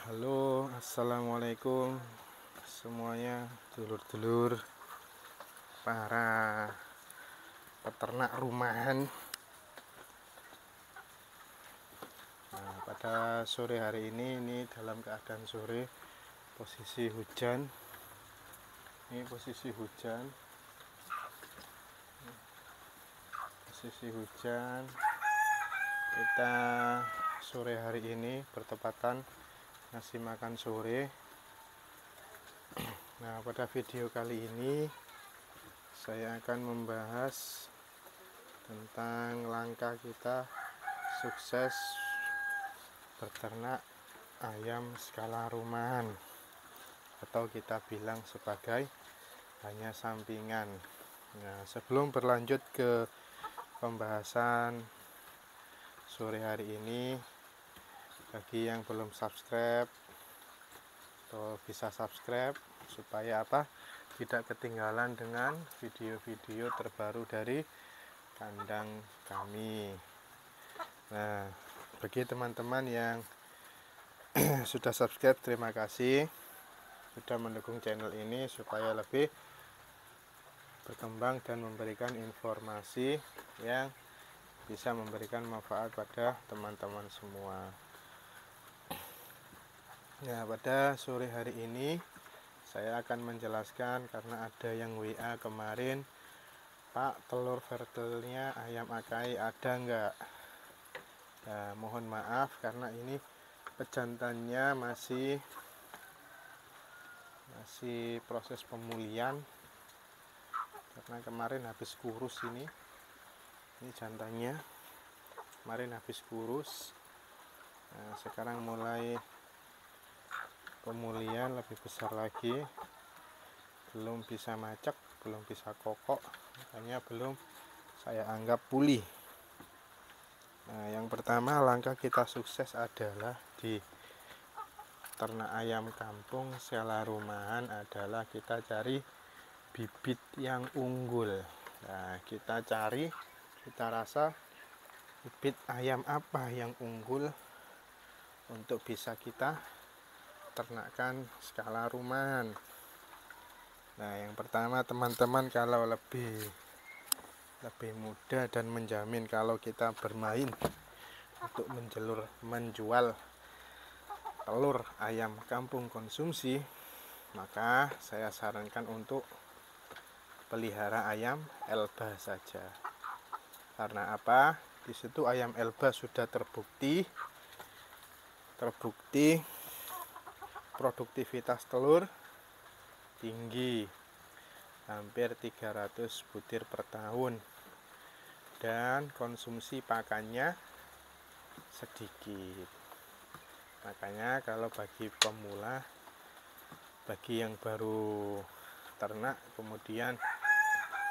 Halo, assalamualaikum semuanya, dulur-dulur para peternak rumahan. Nah, pada sore hari ini dalam keadaan sore, posisi hujan. Ini posisi hujan, Kita sore hari ini bertepatan ngasih makan sore. Nah, pada video kali ini saya akan membahas tentang langkah kita sukses beternak ayam skala rumahan, atau kita bilang sebagai hanya sampingan. Nah, sebelum berlanjut ke pembahasan sore hari ini, bagi yang belum subscribe atau bisa subscribe supaya tidak ketinggalan dengan video-video terbaru dari kandang kami. Nah, bagi teman-teman yang sudah subscribe, terima kasih sudah mendukung channel ini supaya lebih berkembang dan memberikan informasi yang bisa memberikan manfaat pada teman-teman semua. Nah, pada sore hari ini saya akan menjelaskan, karena ada yang WA kemarin, Pak, telur vertilnya ayam Akai ada enggak? Nah, mohon maaf karena ini pejantannya masih proses pemulihan, karena kemarin habis kurus. Ini jantannya kemarin habis kurus. Nah, sekarang mulai pemulihan lebih besar lagi, belum bisa macet, belum bisa kokok, makanya belum saya anggap pulih. Nah, yang pertama langkah kita sukses adalah di ternak ayam kampung skala rumahan adalah kita cari bibit yang unggul. Nah, kita rasa bibit ayam apa yang unggul untuk bisa kita ternakkan skala rumahan. Nah, yang pertama teman-teman, kalau lebih mudah dan menjamin kalau kita bermain untuk menjual telur ayam kampung konsumsi, maka saya sarankan untuk pelihara ayam Elba saja. Karena apa? Di situ ayam Elba sudah terbukti produktivitas telur tinggi, hampir 300 butir per tahun, dan konsumsi pakannya sedikit. Makanya kalau bagi pemula, bagi yang baru ternak, kemudian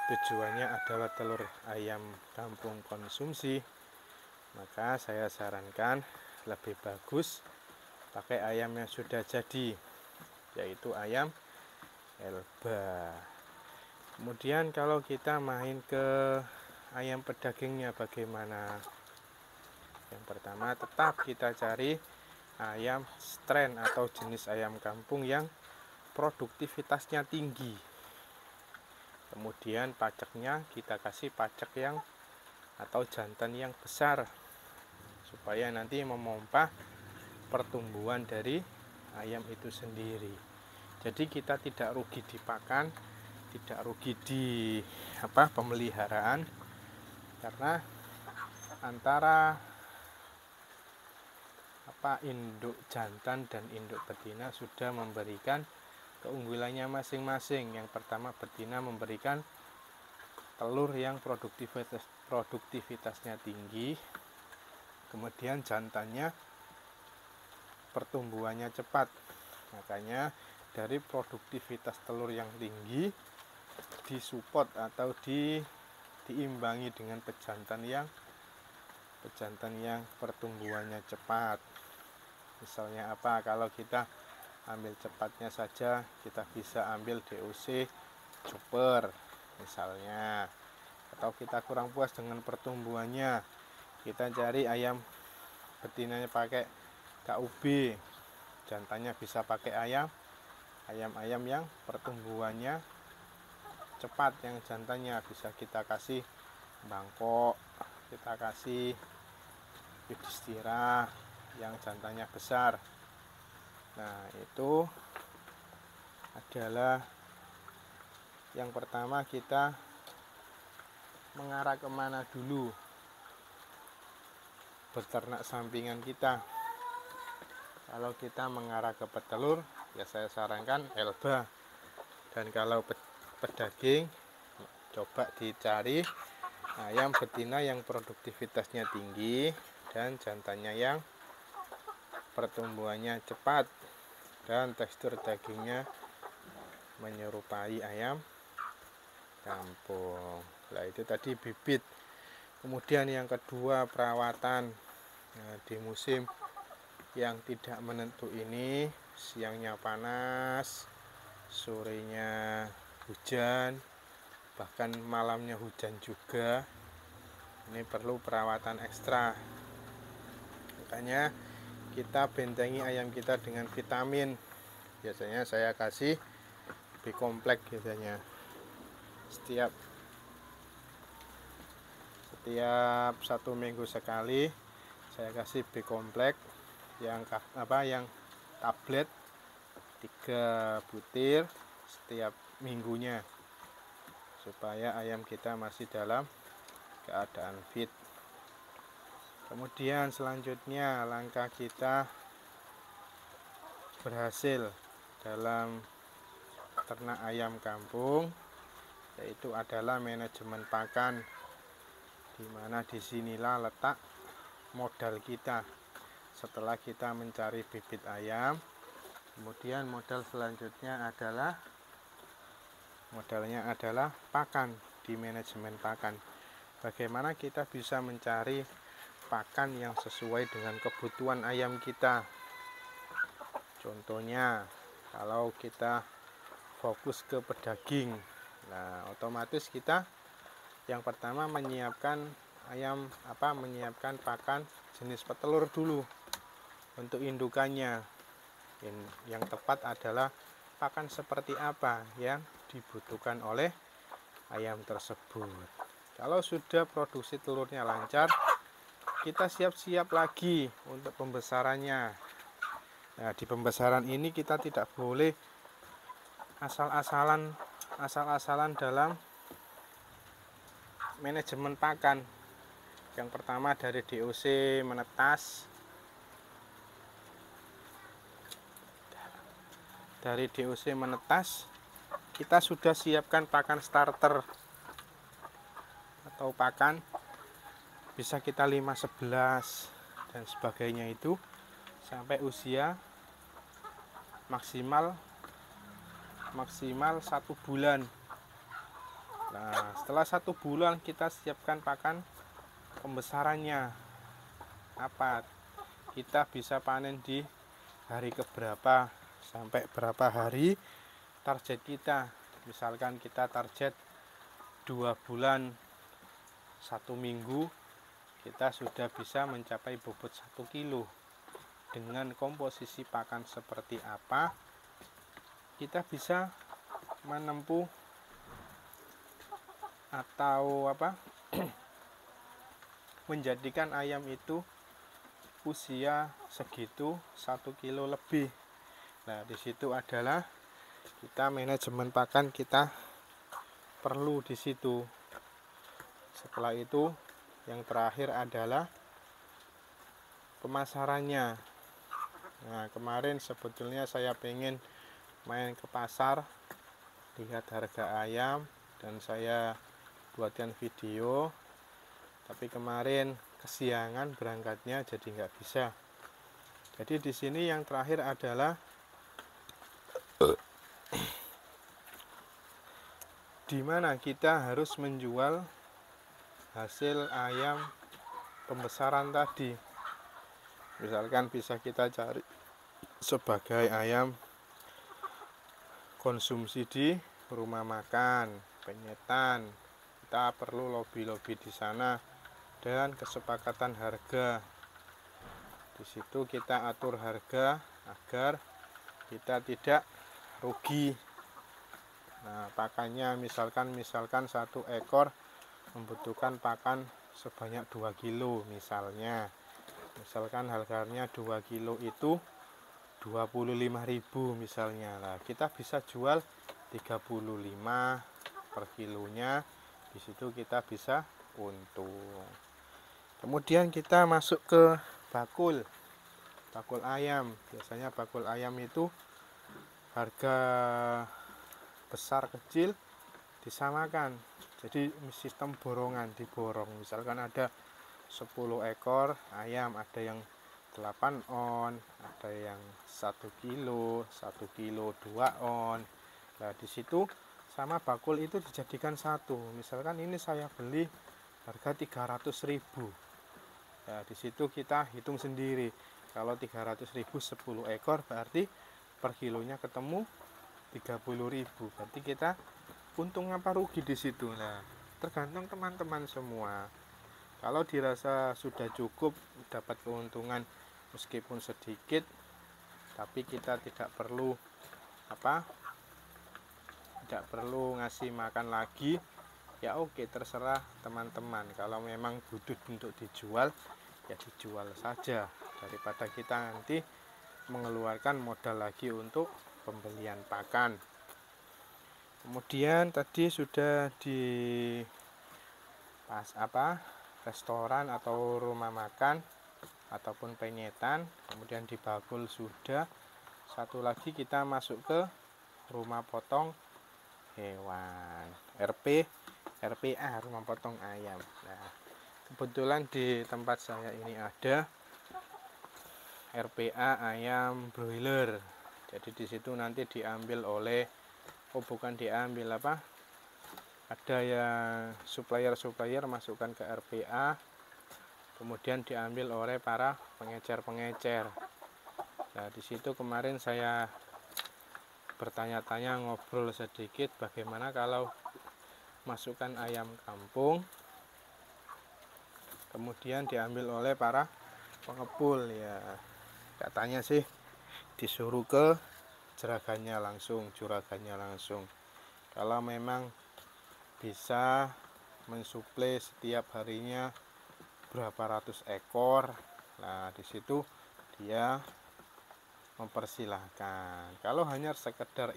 tujuannya adalah telur ayam kampung konsumsi, maka saya sarankan lebih bagus pakai ayam yang sudah jadi, yaitu ayam Elba. Kemudian kalau kita main ke ayam pedagingnya bagaimana? Yang pertama, tetap kita cari ayam strain atau jenis ayam kampung yang produktivitasnya tinggi. Kemudian paceknya kita kasih pacek yang atau jantan yang besar, supaya nanti memompa pertumbuhan dari ayam itu sendiri. Jadi kita tidak rugi di pakan, tidak rugi di pemeliharaan, karena antara induk jantan dan induk betina sudah memberikan keunggulannya masing-masing. Yang pertama, betina memberikan telur yang produktivitasnya tinggi, kemudian jantannya pertumbuhannya cepat. Makanya dari produktivitas telur yang tinggi disupport atau diimbangi dengan pejantan yang pertumbuhannya cepat. Misalnya kalau kita ambil cepatnya saja, kita bisa ambil DOC Chopper misalnya. Atau kita kurang puas dengan pertumbuhannya, kita cari ayam betinanya pakai KUB jantannya bisa pakai ayam-ayam yang pertumbuhannya cepat, yang jantannya bisa kita kasih Bangkok, kita kasih Yudhistira yang jantannya besar. Nah, itu adalah yang pertama, kita mengarah kemana dulu beternak sampingan kita. Kalau kita mengarah ke petelur, ya saya sarankan Elba. Dan kalau pedaging, coba dicari ayam betina yang produktivitasnya tinggi dan jantannya yang pertumbuhannya cepat dan tekstur dagingnya menyerupai ayam kampung. Nah, itu tadi bibit. Kemudian yang kedua, perawatan. Nah, di musim yang tidak menentu ini, siangnya panas, sorenya hujan, bahkan malamnya hujan juga, ini perlu perawatan ekstra. Makanya kita bentengi ayam kita dengan vitamin. Biasanya saya kasih B-kompleks biasanya. Setiap 1 minggu sekali saya kasih B-kompleks yang tablet 3 butir setiap minggunya, supaya ayam kita masih dalam keadaan fit. Kemudian selanjutnya, langkah kita berhasil dalam ternak ayam kampung yaitu adalah manajemen pakan, di mana disinilah letak modal kita. Setelah kita mencari bibit ayam, kemudian modalnya adalah pakan, di manajemen pakan. Bagaimana kita bisa mencari pakan yang sesuai dengan kebutuhan ayam kita. Contohnya, kalau kita fokus ke pedaging, nah otomatis kita yang pertama menyiapkan pakan jenis petelur dulu untuk indukannya. Yang tepat adalah pakan seperti apa yang dibutuhkan oleh ayam tersebut. Kalau sudah produksi telurnya lancar, kita siap-siap lagi untuk pembesarannya. Nah, di pembesaran ini kita tidak boleh asal-asalan dalam manajemen pakan. Yang pertama, dari DOC menetas. Dari DOC menetas, kita sudah siapkan pakan starter atau pakan bisa kita 5-11 dan sebagainya, itu sampai usia maksimal 1 bulan. Nah, setelah 1 bulan kita siapkan pakan pembesarannya. Apa? Kita bisa panen di hari keberapa, sampai berapa hari target kita. Misalkan kita target 2 bulan 1 minggu, kita sudah bisa mencapai bobot 1 kilo. Dengan komposisi pakan seperti apa, kita bisa menempuh atau menjadikan ayam itu usia segitu 1 kilo lebih. Nah, di situ adalah kita manajemen pakan kita perlu di situ. Setelah itu, yang terakhir adalah pemasarannya. Nah, kemarin sebetulnya saya pengen main ke pasar, lihat harga ayam, dan saya buatkan video. Tapi kemarin kesiangan berangkatnya, jadi nggak bisa. Jadi di sini yang terakhir adalah di mana kita harus menjual hasil ayam pembesaran tadi. Misalkan bisa kita cari sebagai ayam konsumsi di rumah makan, penyetan. Kita perlu lobby-lobby di sana dan kesepakatan harga. Di situ kita atur harga agar kita tidak rugi. Nah, pakannya misalkan satu ekor membutuhkan pakan sebanyak 2 kilo misalnya. Misalkan harganya 2 kilo itu 25.000 misalnya. Nah, kita bisa jual 35 per kilonya. Di situ kita bisa untung. Kemudian kita masuk ke bakul ayam. Biasanya bakul ayam itu harga besar kecil disamakan, jadi sistem borongan, diborong. Misalkan ada 10 ekor ayam, ada yang 8 on, ada yang 1 kilo 2 on. Nah, di situ sama bakul itu dijadikan satu. Misalkan ini saya beli harga 300.000. Nah, di situ kita hitung sendiri. Kalau 300.000 10 ekor berarti per kilonya ketemu 30.000. Berarti kita untung apa rugi di situ. Nah, tergantung teman-teman semua. Kalau dirasa sudah cukup dapat keuntungan meskipun sedikit, tapi kita tidak perlu ngasih makan lagi, ya oke, terserah teman-teman. Kalau memang butuh untuk dijual, ya dijual saja, daripada kita nanti mengeluarkan modal lagi untuk pembelian pakan. Kemudian tadi sudah di restoran atau rumah makan ataupun penyetan, kemudian di bakul sudah. Satu lagi kita masuk ke rumah potong hewan, RPA, rumah potong ayam. Nah, kebetulan di tempat saya ini ada RPA ayam broiler. Jadi di situ nanti diambil oleh ada yang supplier masukkan ke RPA, kemudian diambil oleh para pengecer. Nah, di situ kemarin saya bertanya-tanya, ngobrol sedikit, bagaimana kalau masukkan ayam kampung kemudian diambil oleh para pengepul. Ya, katanya sih disuruh ke juragannya langsung. Kalau memang bisa mensuplai setiap harinya berapa ratus ekor, nah di situ dia mempersilahkan. Kalau hanya sekedar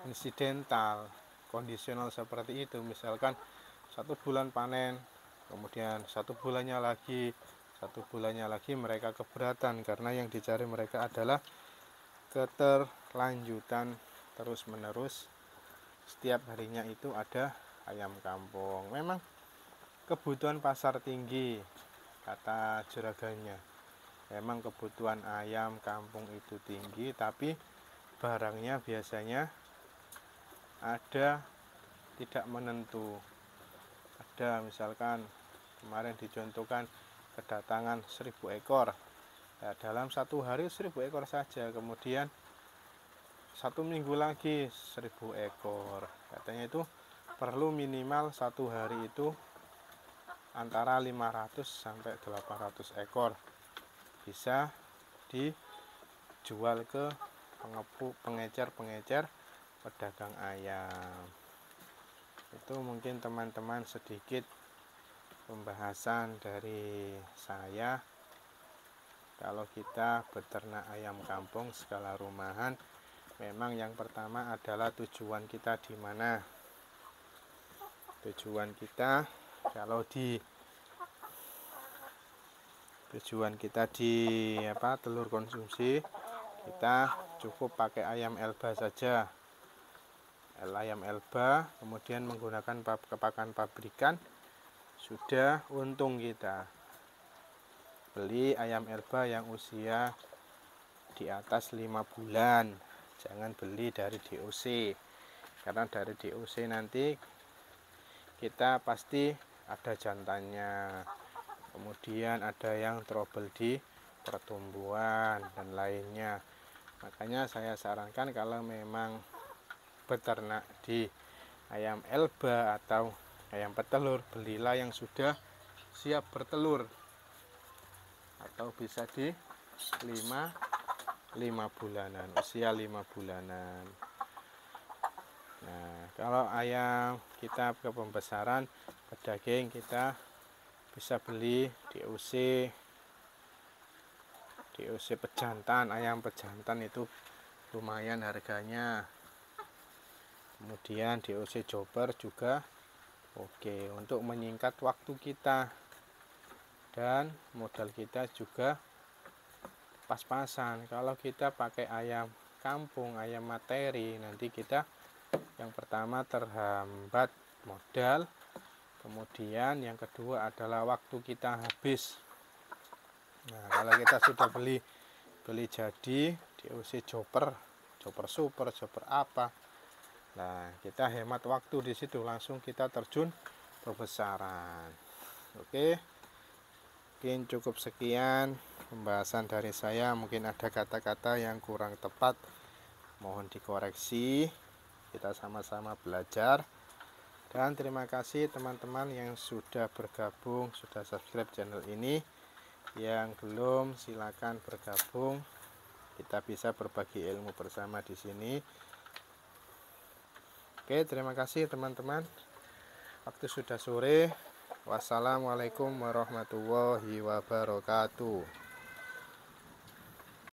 insidental, kondisional seperti itu, misalkan 1 bulan panen, kemudian 1 bulannya lagi mereka keberatan, karena yang dicari mereka adalah keterlanjutan terus menerus. Setiap harinya itu ada ayam kampung. Memang kebutuhan pasar tinggi, kata juragannya. Memang kebutuhan ayam kampung itu tinggi, tapi barangnya biasanya ada tidak menentu. Ada misalkan kemarin dicontohkan kedatangan 1.000 ekor. Nah, dalam 1 hari 1.000 ekor saja, kemudian 1 minggu lagi 1.000 ekor. Katanya itu perlu minimal 1 hari itu antara 500 sampai 800 ekor bisa dijual ke pengecer pedagang ayam. Itu mungkin teman-teman sedikit pembahasan dari saya. Kalau kita beternak ayam kampung skala rumahan, memang yang pertama adalah tujuan kita di mana. Tujuan kita di telur konsumsi, kita cukup pakai ayam Elba saja. Ayam Elba, kemudian menggunakan pakan pabrikan, sudah untung kita. Beli ayam Elba yang usia di atas 5 bulan. Jangan beli dari DOC, karena dari DOC nanti kita pasti ada jantannya, kemudian ada yang trouble di pertumbuhan dan lainnya. Makanya saya sarankan kalau memang beternak di ayam Elba atau ayam petelur, belilah yang sudah siap bertelur, atau bisa di 5 usia 5 bulanan. Nah, kalau ayam kita ke pembesaran pedaging, kita bisa beli DOC pejantan. Ayam pejantan itu lumayan harganya. Kemudian DOC Joper juga oke untuk menyingkat waktu kita, dan modal kita juga pas-pasan. Kalau kita pakai ayam kampung, ayam materi, nanti kita yang pertama terhambat modal, kemudian yang kedua adalah waktu kita habis. Nah, kalau kita sudah beli jadi DOC Joper Super, Joper apa, nah kita hemat waktu di situ, langsung kita terjun pembesaran. Oke, mungkin cukup sekian pembahasan dari saya. Mungkin ada kata-kata yang kurang tepat, mohon dikoreksi. Kita sama-sama belajar. Dan terima kasih teman-teman yang sudah bergabung, sudah subscribe channel ini. Yang belum, silakan bergabung. Kita bisa berbagi ilmu bersama di sini. Oke, terima kasih teman-teman. Waktu sudah sore. Wassalamualaikum warahmatullahi wabarakatuh.